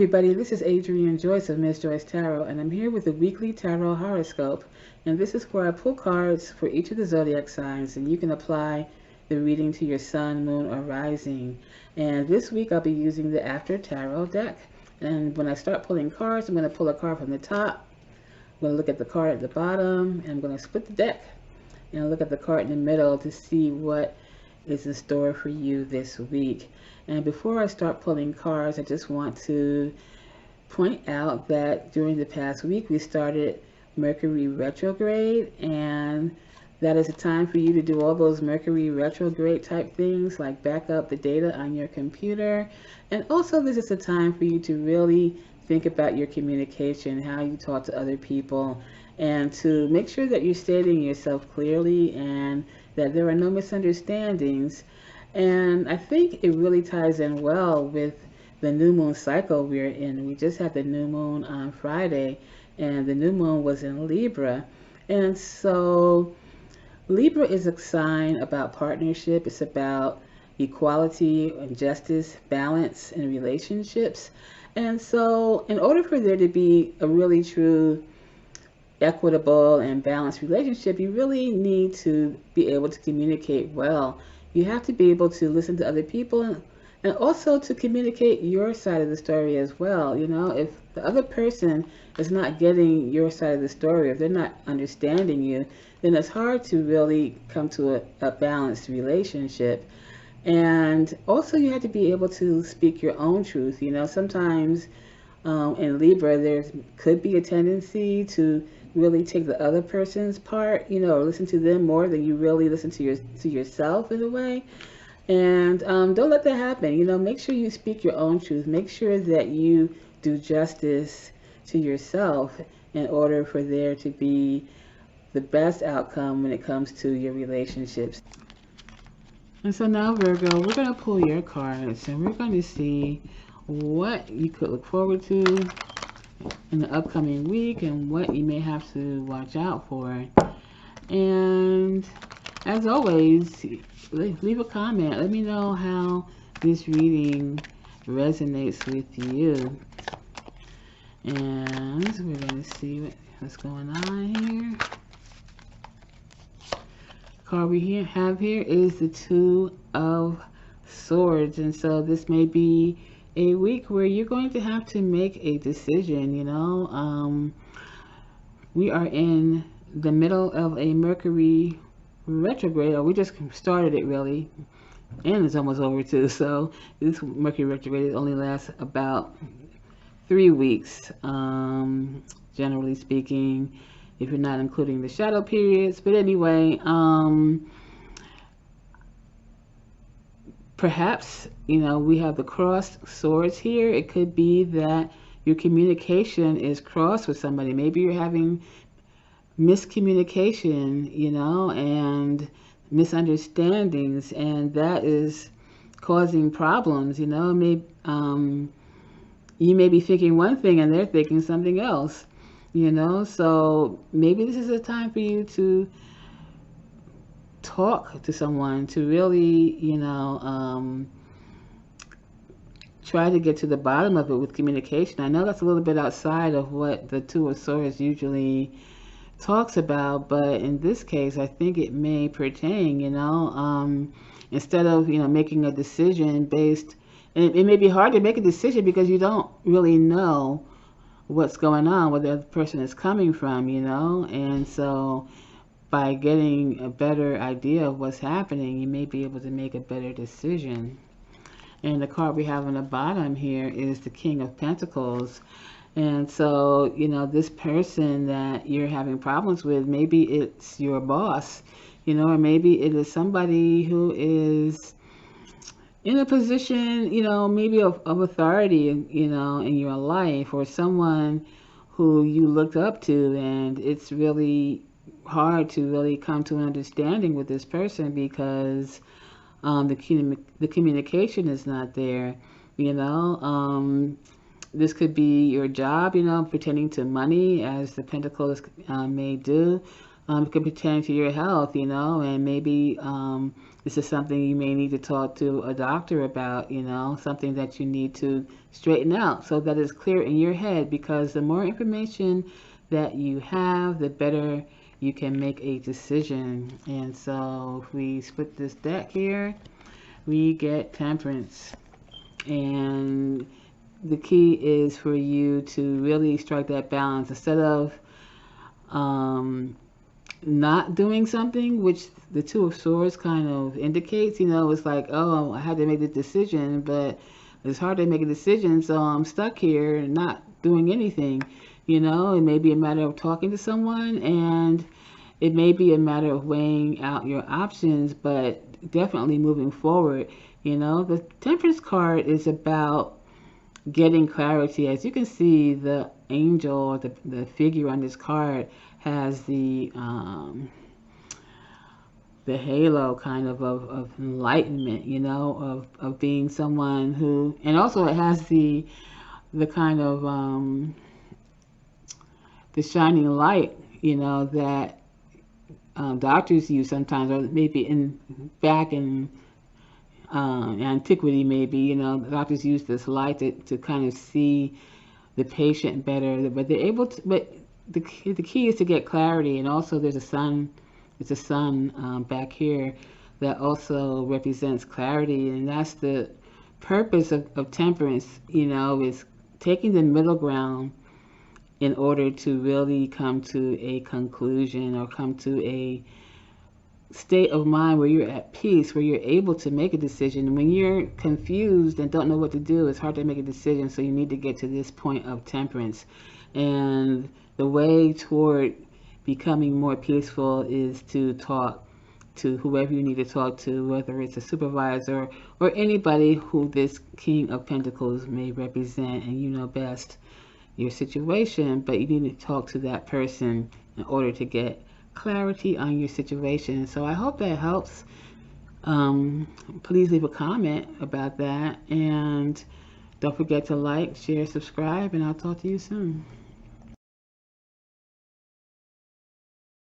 everybody, this is Adrienne Joyce of Miss Joyce Tarot, and I'm here with the weekly tarot horoscope. And this is where I pull cards for each of the zodiac signs, and you can apply the reading to your sun, moon, or rising. And this week I'll be using the After Tarot deck. And when I start pulling cards, I'm going to pull a card from the top. I'm going to look at the card at the bottom, and I'm going to split the deck and look at the card in the middle to see what is in store for you this week. And before I start pulling cards, I just want to point out that during the past week we started Mercury retrograde, and that is a time for you to do all those Mercury retrograde type things like back up the data on your computer. And also this is a time for you to really think about your communication, how you talk to other people, and to make sure that you're stating yourself clearly and that there are no misunderstandings. And I think it really ties in well with the new moon cycle we're in. We just had the new moon on Friday, and the new moon was in Libra. And so Libra is a sign about partnership. It's about equality and justice, balance in relationships. And so in order for there to be a really true equitable and balanced relationship, you really need to be able to communicate well. You have to be able to listen to other people and also to communicate your side of the story as well. You know, if the other person is not getting your side of the story, if they're not understanding you, then it's hard to really come to a balanced relationship. And also you have to be able to speak your own truth. You know, sometimes in Libra there could be a tendency to really take the other person's part, you know, or listen to them more than you really listen to yourself in a way. And don't let that happen. You know, make sure you speak your own truth. Make sure that you do justice to yourself in order for there to be the best outcome when it comes to your relationships. And so now, Virgo, we're going to pull your cards and we're going to see what you could look forward to in the upcoming week and what you may have to watch out for. And as always, leave a comment. Let me know how this reading resonates with you. And we're going to see what's going on here. The card we have here is the Two of Swords. And so this may be a week where you're going to have to make a decision. You know, we are in the middle of a Mercury retrograde, or we just started it really, and it's almost over too. So this Mercury retrograde only lasts about 3 weeks, generally speaking, if you're not including the shadow periods. But anyway, perhaps, you know, we have the crossed swords here. It could be that your communication is crossed with somebody. Maybe you're having miscommunication, you know, and misunderstandings, and that is causing problems. You know, you may be thinking one thing and they're thinking something else, you know. So maybe this is a time for you to talk to someone, to really, you know, try to get to the bottom of it with communication. I know that's a little bit outside of what the Two of Swords usually talks about, but in this case I think it may pertain, you know. Instead of, you know, making a decision based, and it may be hard to make a decision because you don't really know what's going on, where the other person is coming from, you know. And so by getting a better idea of what's happening, you may be able to make a better decision. And the card we have on the bottom here is the King of Pentacles. And so, you know, this person that you're having problems with, maybe it's your boss, you know, or maybe it is somebody who is in a position, you know, maybe of authority, you know, in your life, or someone who you looked up to, and it's really hard to really come to an understanding with this person because the communication is not there, you know. This could be your job, you know, pertaining to money, as the Pentacles may do. It could pertain to your health, you know, and maybe this is something you may need to talk to a doctor about, you know, something that you need to straighten out so that it's clear in your head, because the more information that you have, the better you can make a decision. And so if we split this deck here, we get Temperance. And the key is for you to really strike that balance instead of not doing something, which the Two of Swords kind of indicates. You know, it's like, oh, I had to make this decision, but it's hard to make a decision, so I'm stuck here and not doing anything. You know, it may be a matter of talking to someone, and it may be a matter of weighing out your options, but definitely moving forward. You know, the Temperance card is about getting clarity. As you can see, the angel, the figure on this card has the halo kind of enlightenment, you know, of being someone who, and also it has the kind of the shining light, you know, that doctors use sometimes, or maybe back in antiquity, maybe, you know, doctors use this light to kind of see the patient better, but they're able to, but the key is to get clarity. And also there's a sun, it's a sun back here that also represents clarity, and that's the purpose of Temperance, you know, is taking the middle ground in order to really come to a conclusion or come to a state of mind where you're at peace, where you're able to make a decision. When you're confused and don't know what to do, it's hard to make a decision, so you need to get to this point of Temperance. And the way toward becoming more peaceful is to talk to whoever you need to talk to, whether it's a supervisor or anybody who this King of Pentacles may represent, and you know best your situation, but you need to talk to that person in order to get clarity on your situation. So I hope that helps. Please leave a comment about that, and don't forget to like, share, subscribe, and I'll talk to you soon.